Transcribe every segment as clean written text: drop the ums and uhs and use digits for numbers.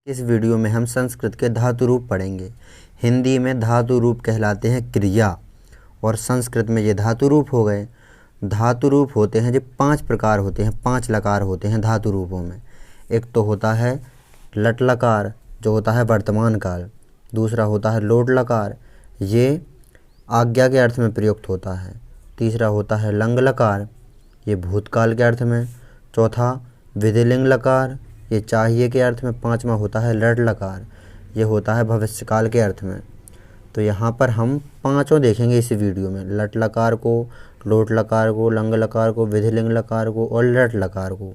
इस वीडियो में हम संस्कृत के धातु रूप पढ़ेंगे। हिंदी में धातु रूप कहलाते हैं क्रिया और संस्कृत में ये धातु रूप हो गए। धातु रूप होते हैं जो 5 प्रकार होते हैं, 5 लकार होते हैं धातु रूपों में। एक तो होता है लट लकार जो होता है वर्तमान काल। दूसरा होता है लोट लकार, ये आज्ञा के अर्थ में प्रयुक्त होता है। तीसरा होता है लंग लकार, ये भूतकाल के अर्थ में। चौथा विधिलिंग लकार, ये चाहिए के अर्थ में। पांचवा होता है लट लकार, ये होता है भविष्यकाल के अर्थ में। तो यहाँ पर हम पांचों देखेंगे इस वीडियो में, लट लकार को, लोट लकार को, लंग लकार को, विधिलिंग लकार को और लट लकार को।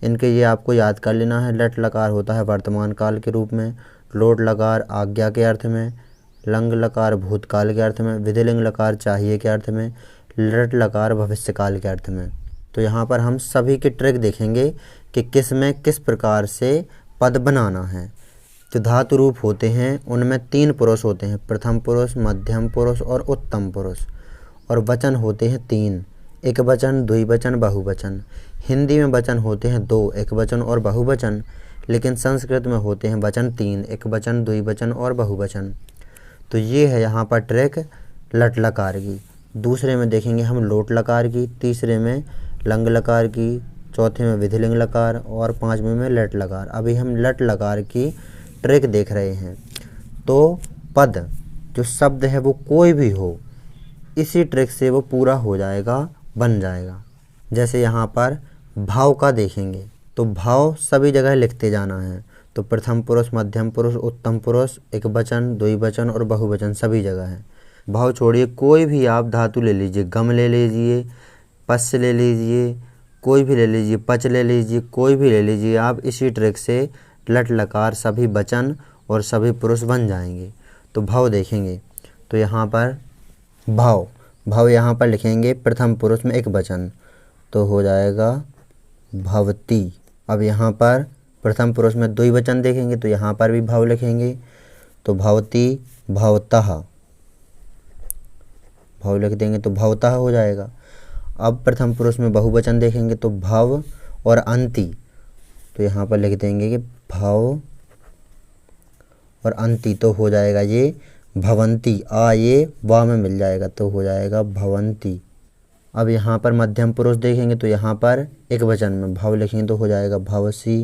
इनके ये आपको याद कर लेना है। लट लकार होता है वर्तमान काल के रूप में, लोट लकार आज्ञा के अर्थ में, लंग लकार भूतकाल के अर्थ में, विधिलिंग लकार चाहिए के अर्थ में, लट लकार भविष्यकाल के अर्थ में। तो यहाँ पर हम सभी के ट्रिक देखेंगे कि किस में किस प्रकार से पद बनाना है। जो धातु रूप होते हैं उनमें 3 पुरुष होते हैं, प्रथम पुरुष, मध्यम पुरुष और उत्तम पुरुष। और वचन होते हैं 3, एक वचन, द्विवचन, बहुवचन। हिंदी में वचन होते हैं 2, एक वचन और बहुवचन, लेकिन संस्कृत में होते हैं वचन 3, एक वचन, द्विवचन और बहुवचन। तो ये है यहाँ पर ट्रिक लट लकार की। दूसरे में देखेंगे हम लोट लकार की, तीसरे में लंग लकार की, चौथे में विधिलिंग लकार और 5वें में लट लकार। अभी हम लट लकार की ट्रिक देख रहे हैं। तो पद जो शब्द है वो कोई भी हो, इसी ट्रिक से वो पूरा हो जाएगा, बन जाएगा। जैसे यहाँ पर भाव का देखेंगे तो भाव सभी जगह लिखते जाना है। तो प्रथम पुरुष, मध्यम पुरुष, उत्तम पुरुष, एक वचन, द्विवचन और बहुवचन सभी जगह है। भाव छोड़िए, कोई भी आप धातु ले लीजिए, गम ले लीजिए, पश्च ले लीजिए, कोई भी ले लीजिए, पच ले लीजिए, कोई भी ले लीजिए, आप इसी ट्रिक से लट लकार सभी वचन और सभी पुरुष बन जाएंगे। तो भाव देखेंगे तो यहाँ पर भाव यहाँ पर लिखेंगे प्रथम पुरुष में एक वचन, तो हो जाएगा भवती। अब यहाँ पर प्रथम पुरुष में द्विवचन देखेंगे तो यहाँ पर भी भाव लिखेंगे, तो भवती, भवतः, भाव लिख देंगे तो भवतः हो जाएगा। अब प्रथम पुरुष में बहुवचन देखेंगे तो भव और अंति, तो यहाँ पर लिख देंगे कि भव और अंति, तो हो जाएगा ये भवंती। आ ये वा में मिल जाएगा तो हो जाएगा भवंती। अब यहाँ पर मध्यम पुरुष देखेंगे तो यहाँ पर एक वचन में भाव लिखेंगे तो हो जाएगा भवसी।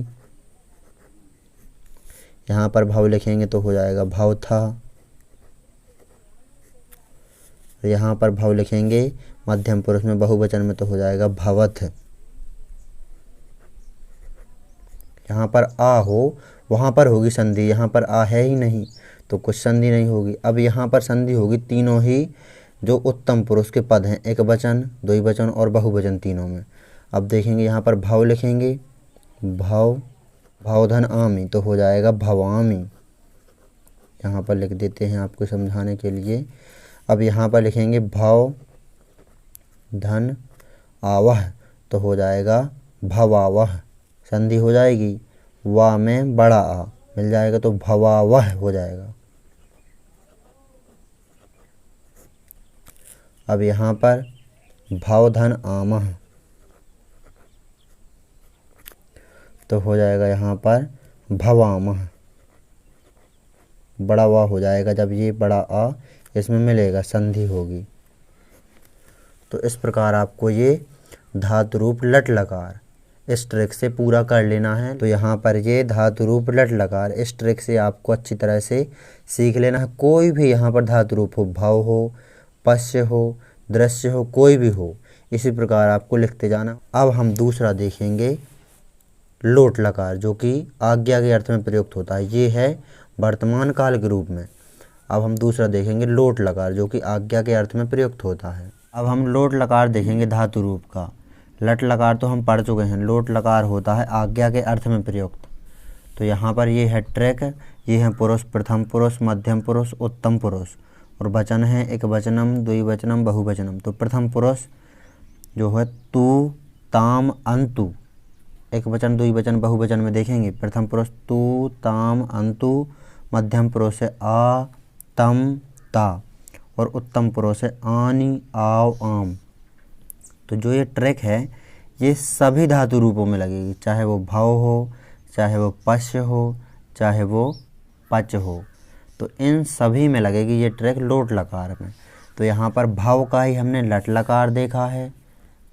यहाँ पर भाव लिखेंगे तो हो जाएगा भवथा। यहाँ पर भाव लिखेंगे मध्यम पुरुष में बहुवचन में तो हो जाएगा भवथ। यहाँ पर आ हो वहाँ पर होगी संधि, यहाँ पर आ है ही नहीं तो कुछ संधि नहीं होगी। अब यहाँ पर संधि होगी तीनों ही जो उत्तम पुरुष के पद हैं, एक वचन, द्विवचन और बहुवचन तीनों में। अब देखेंगे यहाँ पर भाव लिखेंगे, भावधन आमी तो हो जाएगा भवामी। यहाँ पर लिख देते हैं आपको समझाने के लिए। अब यहाँ पर लिखेंगे भाव धन आवह तो हो जाएगा भवावह, संधि हो जाएगी, वा में बड़ा आ मिल जाएगा तो भवावह हो जाएगा। अब यहाँ पर भावधन आमह तो हो जाएगा यहाँ पर भवामह, बड़ा वा हो जाएगा। जब ये बड़ा आ इसमें मिलेगा संधि होगी। तो इस प्रकार आपको ये धातु रूप लट लकार इस ट्रिक से पूरा कर लेना है। तो यहाँ पर ये धातु रूप लट लकार इस ट्रिक से आपको अच्छी तरह से सीख लेना है। कोई भी यहाँ पर धातु रूप हो, भाव हो, पश्य हो, दृश्य हो, कोई भी हो, इसी प्रकार आपको लिखते जाना। अब हम दूसरा देखेंगे लोट लकार जो कि आज्ञा के अर्थ में प्रयुक्त होता है, ये है वर्तमान काल के रूप में। अब हम दूसरा देखेंगे लोट लकार जो कि आज्ञा के अर्थ में प्रयुक्त होता है। अब हम लोट लकार देखेंगे धातु रूप का। लट लकार तो हम पढ़ चुके हैं, लोट लकार होता है आज्ञा के अर्थ में प्रयुक्त। तो यहाँ पर ये है ट्रिक, ये है पुरुष, प्रथम पुरुष, मध्यम पुरुष, उत्तम पुरुष और वचन है एक वचनम, द्विवचनम, बहुवचनम। तो प्रथम पुरुष जो है तू, ताम, अंतु, एक वचन, द्विवचन, बहुवचन में देखेंगे। प्रथम पुरुष तू, ताम, अंतु, मध्यम पुरुष है आ, तम, ता और उत्तम पुरुष है आनी, आव, आम। तो जो ये ट्रिक है ये सभी धातु रूपों में लगेगी, चाहे वो भाव हो, चाहे वो पश्य हो, चाहे वो पच हो, तो इन सभी में लगेगी ये ट्रैक लोट लकार में। तो यहाँ पर भाव का ही हमने लट लकार देखा है,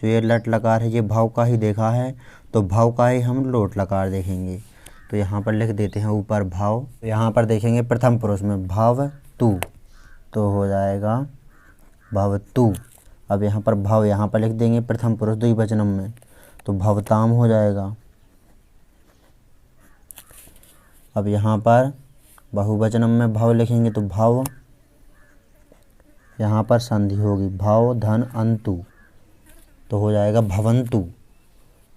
जो ये लट लकार है ये भाव का ही देखा है, तो भाव का ही हम लोट लकार देखेंगे। तो यहाँ पर लिख देते हैं ऊपर भाव। तो यहाँ पर देखेंगे प्रथम पुरुष में भाव तू, तो हो जाएगा भाव तू। अब यहाँ पर भाव यहाँ पर लिख देंगे प्रथम पुरुष द्विवचनम में, तो भवताम हो जाएगा। अब यहाँ पर बहुवचनम में भाव लिखेंगे तो भाव, यहाँ पर संधि होगी भाव धन अंतु, तो हो जाएगा भवंतु।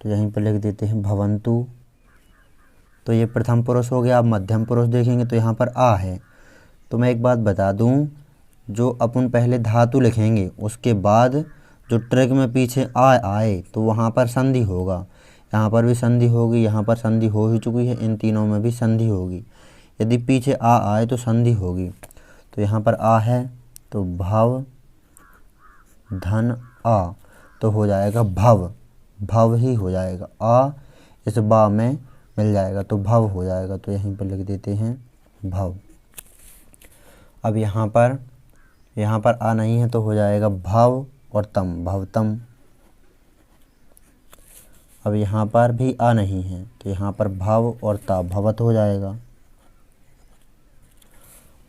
तो यहीं पर लिख देते हैं भवंतु। तो ये प्रथम पुरुष हो गया। अब मध्यम पुरुष देखेंगे तो यहाँ पर आ है। तो मैं एक बात बता दूं, जो अपन पहले धातु लिखेंगे उसके बाद जो ट्रैक में पीछे आ आए तो वहाँ पर संधि होगा। यहाँ पर भी संधि होगी, यहाँ पर संधि हो ही चुकी है, इन तीनों में भी संधि होगी। यदि पीछे आ आए तो संधि होगी। तो यहाँ पर आ है तो भव धन आ, तो हो जाएगा भव, भव ही हो जाएगा। आ इस बा में मिल जाएगा तो भव हो जाएगा। तो यहीं पर लिख देते हैं भव। अब यहाँ पर आ नहीं है तो हो जाएगा भव और तम, भवतम। अब यहाँ पर भी आ नहीं है तो यहाँ पर भव और ता, भवत हो जाएगा।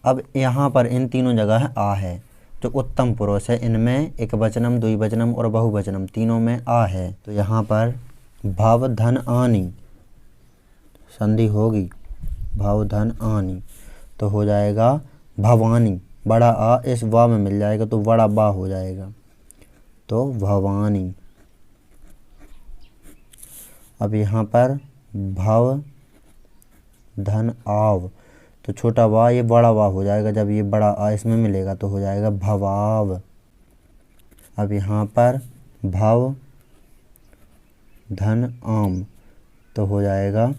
अब यहाँ पर इन तीनों जगह आ है, जो उत्तम पुरुष है इनमें एक वचनम द्विवचनम और बहुवचनम तीनों में आ है। तो यहाँ पर भव धन आनी संधि होगी, भव धन आनी, तो हो जाएगा भवानी। बड़ा आ इस वा में मिल जाएगा तो बड़ा बा हो जाएगा, तो भवानी। अब यहाँ पर भव धन आव, तो छोटा वा ये बड़ा वा हो जाएगा, जब ये बड़ा आ इसमें मिलेगा तो हो जाएगा भवाव। अब यहाँ पर भव धन आम, तो हो जाएगा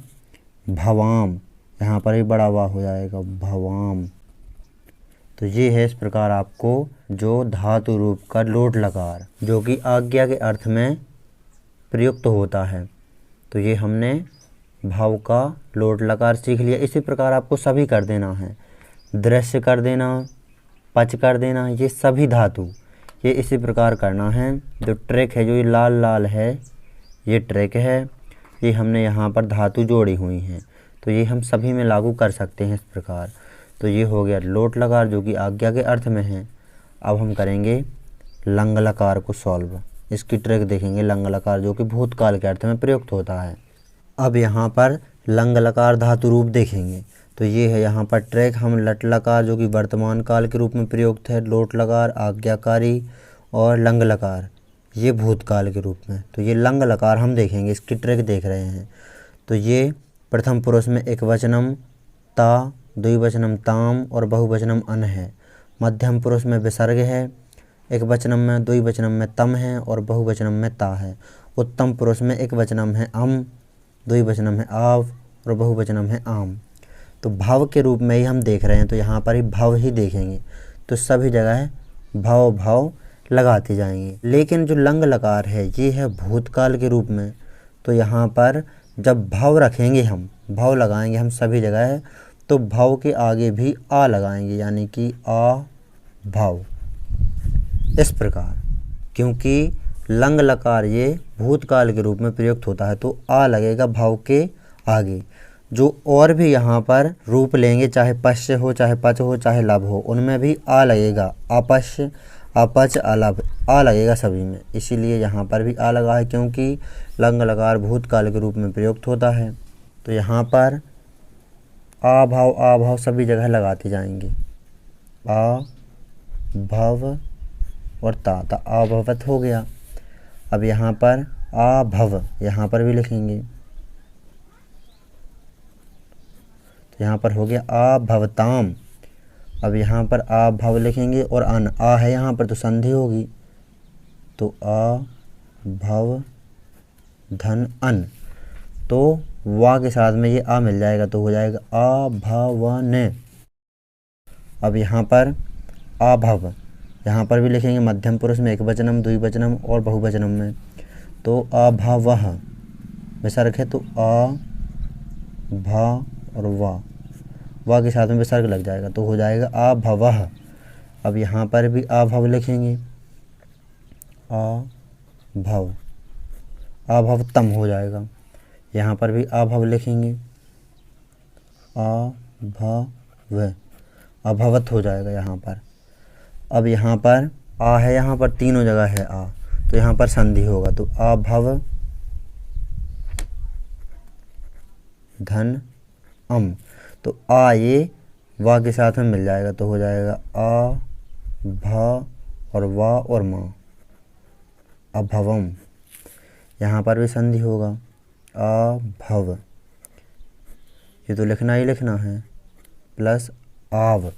भवाम। यहाँ पर ही बड़ा वा हो जाएगा भवाम। तो ये है इस प्रकार आपको जो धातु रूप का लोट लकार जो कि आज्ञा के अर्थ में प्रयुक्त होता है, तो ये हमने भाव का लोट लकार सीख लिया। इसी प्रकार आपको सभी कर देना है, दृश्य कर देना, पच कर देना, ये सभी धातु ये इसी प्रकार करना है। जो ट्रैक है, जो ये लाल लाल है ये ट्रैक है, ये हमने यहाँ पर धातु जोड़ी हुई हैं, तो ये हम सभी में लागू कर सकते हैं इस प्रकार। तो ये हो गया लोट लकार जो कि आज्ञा के अर्थ में है। अब हम करेंगे लंग लकार को सॉल्व। इसकी ट्रैक देखेंगे लंग लकार जो कि भूतकाल के अर्थ में प्रयुक्त होता है। अब यहाँ पर लंग लकार धातु रूप देखेंगे तो ये है यहाँ पर ट्रैक। हम लट लकार जो कि वर्तमान काल के रूप में प्रयुक्त है, लोट लकार आज्ञाकारी, और लंग लकार ये भूतकाल के रूप में। तो ये लंग लकार हम देखेंगे, इसकी ट्रैक देख रहे हैं। तो ये प्रथम पुरुष में एक वचनम ता, द्विवचनम ताम और बहुवचनम अन है। मध्यम पुरुष में विसर्ग है, एक वचनम में द्विवचनम में तम है और बहुवचनम में ता है। उत्तम पुरुष में एक वचनम है अम, द्विवचनम है आव और बहुवचनम है आम। तो भव के रूप में ही हम देख रहे हैं, तो यहाँ पर ही भव ही देखेंगे, तो सभी जगह भव भव लगाते जाएंगे। लेकिन जो लंग लकार है ये है भूतकाल के रूप में, तो यहाँ पर जब भव रखेंगे, हम भव लगाएंगे हम सभी जगह, तो भव के आगे भी आ लगाएंगे, यानी कि आ भव, इस प्रकार। क्योंकि लंग लकार ये भूतकाल के रूप में प्रयुक्त होता है, तो आ लगेगा भव के आगे। जो और भी यहाँ पर रूप लेंगे, चाहे पश्य हो, चाहे पच हो, चाहे लभ हो, उनमें भी आ लगेगा। अपश्य, अपच, अलभ, आ लगेगा सभी में। इसीलिए यहाँ पर भी आ लगा है, क्योंकि लंग लकार भूतकाल के रूप में प्रयुक्त होता है। तो यहाँ पर आ भाव सभी जगह लगाते जाएंगे। आ भव और ता अभवत हो गया। अब यहाँ पर आ भव, यहाँ पर भी लिखेंगे, तो यहाँ पर हो गया आ भवताम। अब यहाँ पर आ भव लिखेंगे और अन, आ है यहाँ पर तो संधि होगी, तो आ भव धन अन, तो वा के साथ में ये आ मिल जाएगा, तो हो जाएगा आ भवन। अब यहाँ पर आ भव, यहाँ पर भी लिखेंगे मध्यम पुरुष में एक वचनम, द्विवचनम और बहुवचनम में, तो आ भवः विसर्ग है, तो आ भा और वा। वा के साथ में विसर्ग लग जाएगा तो हो जाएगा अभवः। अब यहाँ पर भी अभव लिखेंगे, अभव, अभवतम हो जाएगा। यहाँ पर भी अभव लिखेंगे, अभव, अभवत हो जाएगा यहाँ पर। अब यहाँ पर आ है, यहाँ पर तीनों जगह है आ, तो यहाँ पर संधि होगा तो अभव धन अम, तो आ ये वा के साथ में मिल जाएगा तो हो जाएगा आ भ और वा और माँ, अभवम। यहाँ पर भी संधि होगा अभव, ये तो लिखना ही लिखना है, प्लस आव,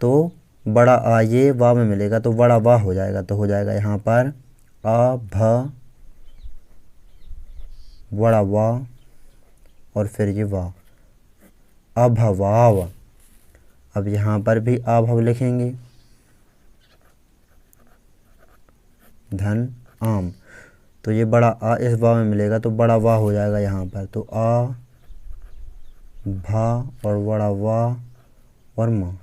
तो बड़ा आ ये वा में मिलेगा तो बड़ा वा हो जाएगा तो हो जाएगा यहाँ पर आ भ बड़ा वा और फिर ये वा, अभवाव। अब यहाँ पर भी अभव लिखेंगे, धन आम, तो ये बड़ा आ इस वा में मिलेगा तो बड़ा वा हो जाएगा यहाँ पर, तो आ भा और बड़ा वा और माँ,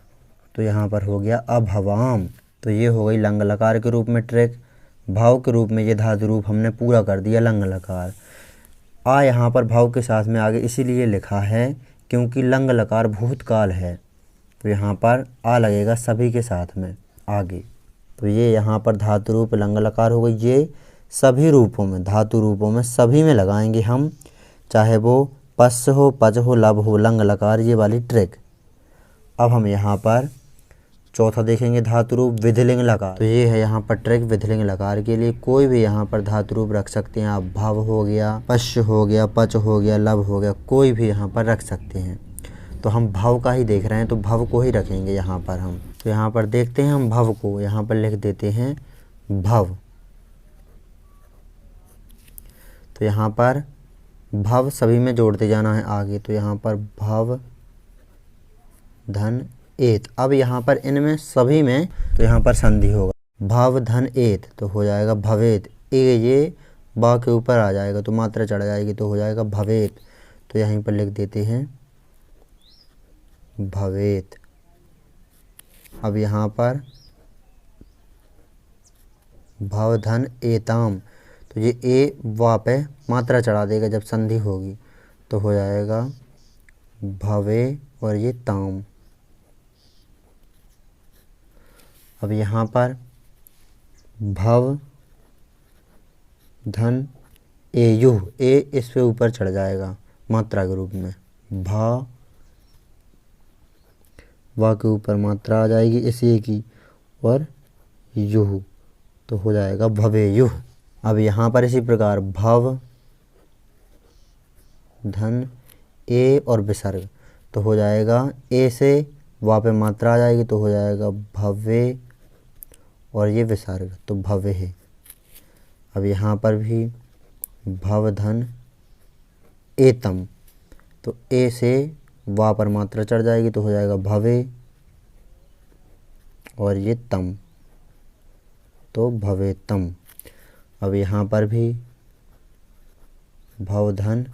तो यहाँ पर हो गया अभवाम। तो ये हो गई लंग लकार के रूप में ट्रिक। भाव के रूप में ये धातु रूप हमने पूरा कर दिया लंग लकार। आ यहाँ पर भाव के साथ में आगे इसीलिए लिखा है क्योंकि लंग लकार भूतकाल है, तो यहाँ पर आ लगेगा सभी के साथ में आगे। तो ये यहाँ पर धातु रूप लंग लकार हो गई। ये सभी रूपों में, धातु रूपों में सभी में लगाएंगे हम, चाहे वो पस हो, पच हो, लब हो, लंग लकार, ये वाली ट्रिक। अब हम यहाँ पर चौथा देखेंगे धातु रूप विधिलिंग लकार। तो ये है यहाँ पर ट्रिक विधिलिंग लकार के लिए। कोई भी यहाँ पर धातु रूप रख सकते हैं आप, भव हो गया, पश्य हो गया, पच हो गया, लब हो गया, कोई भी यहाँ पर रख सकते हैं। तो हम भव का ही देख रहे हैं तो भव को ही रखेंगे यहाँ पर हम। तो यहाँ पर देखते हैं हम भव को, यहाँ पर लिख देते हैं भव। तो यहाँ पर भव सभी में जोड़ते जाना है आगे, तो यहाँ पर भव धन एत। अब यहाँ पर इनमें सभी में तो यहाँ पर संधि होगा, भव धन एत तो हो जाएगा भवेत। ये बा के ऊपर आ जाएगा तो मात्रा चढ़ जाएगी तो हो जाएगा भवेत, तो यहीं पर लिख देते हैं भवेत। अब यहाँ पर भव धन एताम, तो ये ए वा पे मात्रा चढ़ा देगा जब संधि होगी तो हो जाएगा भवे और ये ताम। अब यहाँ पर भव धन एयुः, ए इस पे ऊपर चढ़ जाएगा मात्रा के रूप में, भा वा के ऊपर मात्रा आ जाएगी इसी की, और युः तो हो जाएगा भवेयुः। अब यहाँ पर इसी प्रकार भव धन ए और विसर्ग तो हो जाएगा, ए से वा पे मात्रा आ जाएगी तो हो जाएगा भव्य और ये विसर्ग तो भव्य है। अब यहाँ पर भी भव धन एतम, तो ए से वा पर मात्रा चढ़ जाएगी तो हो जाएगा भवे और ये तम तो भवेतम। अब यहाँ पर भी भव धन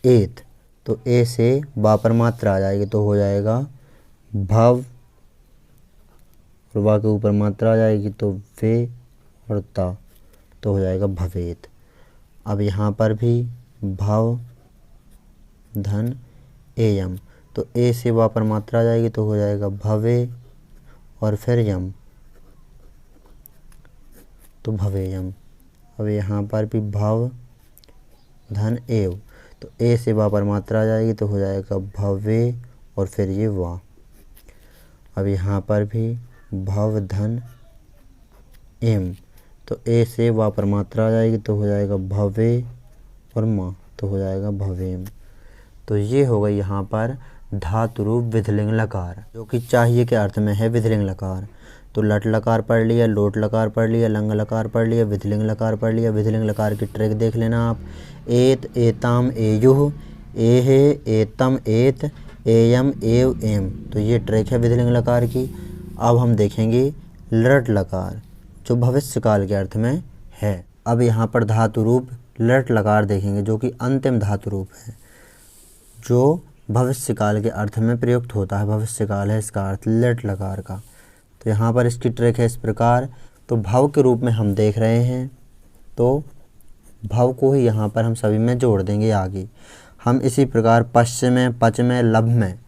एत, तो ए से वा पर मात्रा आ जाएगी तो हो जाएगा भव और वा के ऊपर मात्रा आ जाएगी तो वे और ता तो हो जाएगा भवेत। अब यहाँ पर भी भव धन एयम, तो ए से वा पर मात्रा आ जाएगी तो हो जाएगा भवे और फिर यम तो भवेयम। अब यहाँ पर भी भव धन एव, तो ए से वा पर मात्रा आ जाएगी तो हो जाएगा भवे और फिर ये वा। अब यहाँ पर भी भव धन एम, तो ए से वा पर मात्रा आ जाएगी तो हो जाएगा भवे और माँ तो हो जाएगा भवेम। तो ये हो गई यहाँ पर धातु रूप विधिलिंग लकार, जो कि चाहिए के अर्थ में है विधिलिंग लकार। तो लट लकार पढ़ लिया, लोट लकार पढ़ लिया, लंग लकार पढ़ लिया, विधिलिंग लकार पढ़ लिया। विधिलिंग लकार की ट्रिक देख लेना आप, एत एताम एयुः, एहे एतम एत, एयम एव एम, तो ये ट्रिक है विधिलिंग लकार की। अब हम देखेंगे लट लकार, जो भविष्य काल के अर्थ में है। अब यहाँ पर धातु रूप लट लकार देखेंगे, जो कि अंतिम धातु रूप है, जो भविष्य काल के अर्थ में प्रयुक्त होता है। भविष्य काल है इसका अर्थ लट लकार का। तो यहाँ पर इसकी ट्रिक है इस प्रकार। तो भव के रूप में हम देख रहे हैं, तो भव को ही यहाँ पर हम सभी में जोड़ देंगे आगे। हम इसी प्रकार पश्च में, पच में, लब में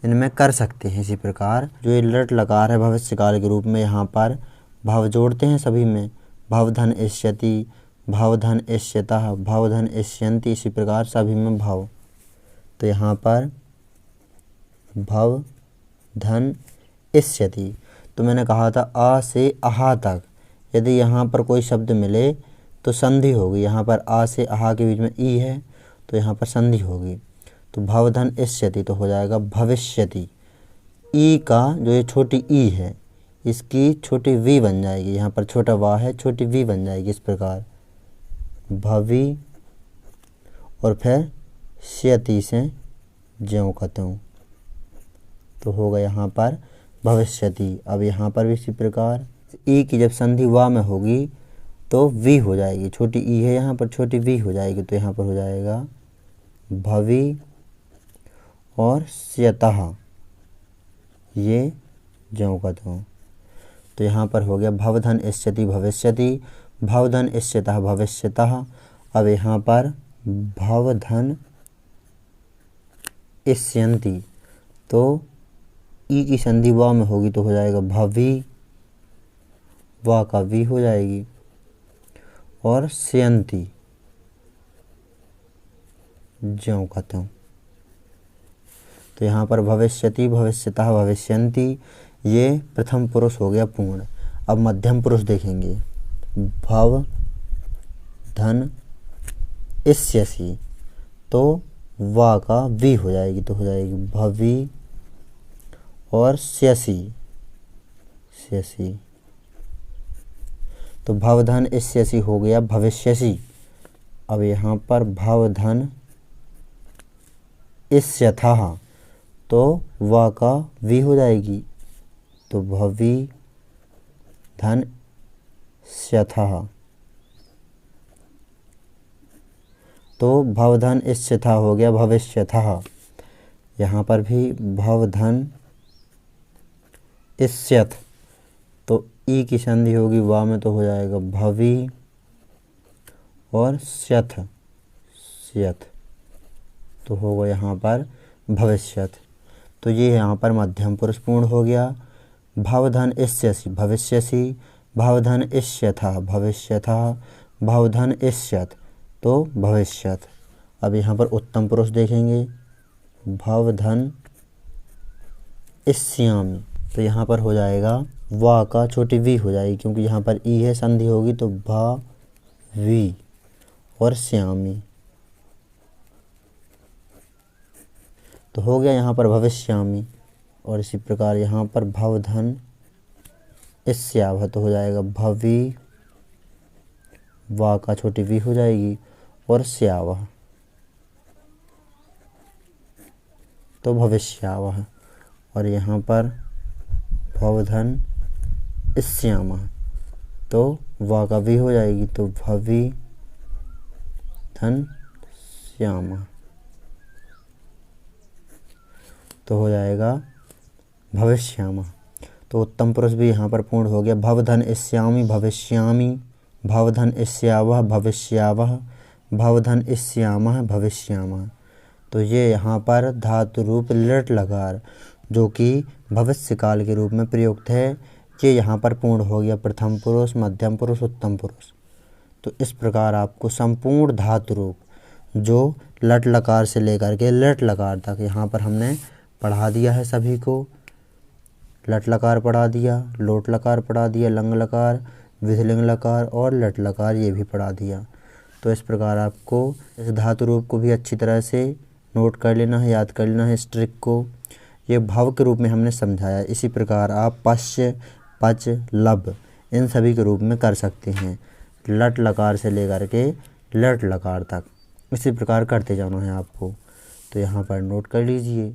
इनमें कर सकते हैं। इसी प्रकार जो ये लट लकार है भविष्य काल के रूप में यहाँ पर भव जोड़ते हैं सभी में। भवधन इष्यति, भवधन इष्यतः, भवधन इष्यन्ति, इसी प्रकार सभी में भव। तो यहाँ पर भव धन इष्यति। तो मैंने कहा था आ से आहा तक यदि यहाँ पर कोई शब्द मिले तो संधि होगी। यहाँ पर आ से आहा के बीच में ई है तो यहाँ पर संधि होगी। तो भवधन इष्यति तो हो जाएगा भविष्यति। ई का जो ये छोटी ई है इसकी छोटी वी बन जाएगी। यहाँ पर छोटा वा है, छोटी वी बन जाएगी इस प्रकार भवि, और फिर श्यति से ज्यों का त्यों। तो होगा यहाँ पर भविष्यति। अब यहाँ पर भी इसी प्रकार ई की जब संधि वा में होगी तो वी हो जाएगी। छोटी ई है यहाँ पर, छोटी वी हो जाएगी। तो यहाँ पर हो जाएगा भवि और स्यतः, ये ज्यों का त्यों। तो यहाँ पर हो गया भवधन इष्यति भविष्यति, भवधन इष्यतः भविष्यतः। अब यहाँ पर भवधन इष्यन्ति, तो ई की संधि वा में होगी तो हो जाएगा भवि, वा का वी हो जाएगी, और स्यन्ति ज्यों का त्यों। तो यहाँ पर भविष्यति, भविष्यतः, भविष्यन्ति ये प्रथम पुरुष हो गया पूर्ण। अब मध्यम पुरुष देखेंगे। भव धन इष्यसि, तो वा का वी हो जाएगी तो हो जाएगी भवि, और स्यसि, स्यसि। तो भवधन इष्यसि हो गया भविष्यसि। अब यहाँ पर भवधन इष्यथः, तो वा का वी हो जाएगी तो भवि धन स्यथः। तो भवधन इष्यथः हो गया भविष्यथः। यहाँ पर भी भवधन इष्यथ, तो ई की संधि होगी वा में तो हो जाएगा भवि, और स्यथ, स्यथ, तो होगा यहाँ पर भविष्यथ। तो ये यहाँ पर मध्यम पुरुष पूर्ण हो गया। भवधन इष्यसि भविष्यसि, भवधन इष्यथः भविष्यथः, भवधन इष्यथ, तो भविष्यथ। अब यहाँ पर उत्तम पुरुष देखेंगे। भवधन इष्यामि, तो यहाँ पर हो जाएगा वा का छोटी वी हो जाएगी क्योंकि यहाँ पर ई है, संधि होगी तो भा वी, और श्यामी, तो हो गया यहाँ पर भविष्यामि। और इसी प्रकार यहाँ पर भवधन इष्यावः, तो हो जाएगा भवि, वा का छोटी वी हो जाएगी, और श्यावः, तो भविष्यावः। और यहाँ पर भवधन इष्यामः, तो वा का वी हो जाएगी तो भवि धन श्यामः, तो हो जाएगा भविष्यामः। तो उत्तम पुरुष भी यहाँ पर पूर्ण हो गया। भवधन इष्यामि भविष्यामि, भवधन इष्यावः भविष्यावः, भवधन इष्यामः भविष्यामः। तो ये यहाँ पर धातु रूप लट लकार जो कि भविष्य काल के रूप में प्रयुक्त है, ये यहाँ पर पूर्ण हो गया। प्रथम पुरुष, मध्यम पुरुष, उत्तम पुरुष। तो इस प्रकार आपको संपूर्ण धातु रूप जो लट लकार से लेकर के लट लकार तक यहाँ पर हमने पढ़ा दिया है सभी को। लट लकार पढ़ा दिया, लोट लकार पढ़ा दिया, लंग लकार, विधिलिंग लकार और लट लकार ये भी पढ़ा दिया। तो इस प्रकार आपको इस धातु रूप को भी अच्छी तरह से नोट कर लेना है, याद कर लेना है इस ट्रिक को। ये भव के रूप में हमने समझाया। इसी प्रकार आप पश्य, पच, लब इन सभी के रूप में कर सकते हैं, लट लकार से लेकर के लट लकार तक। इसी प्रकार करते जाना है आपको। तो यहाँ पर नोट कर लीजिए।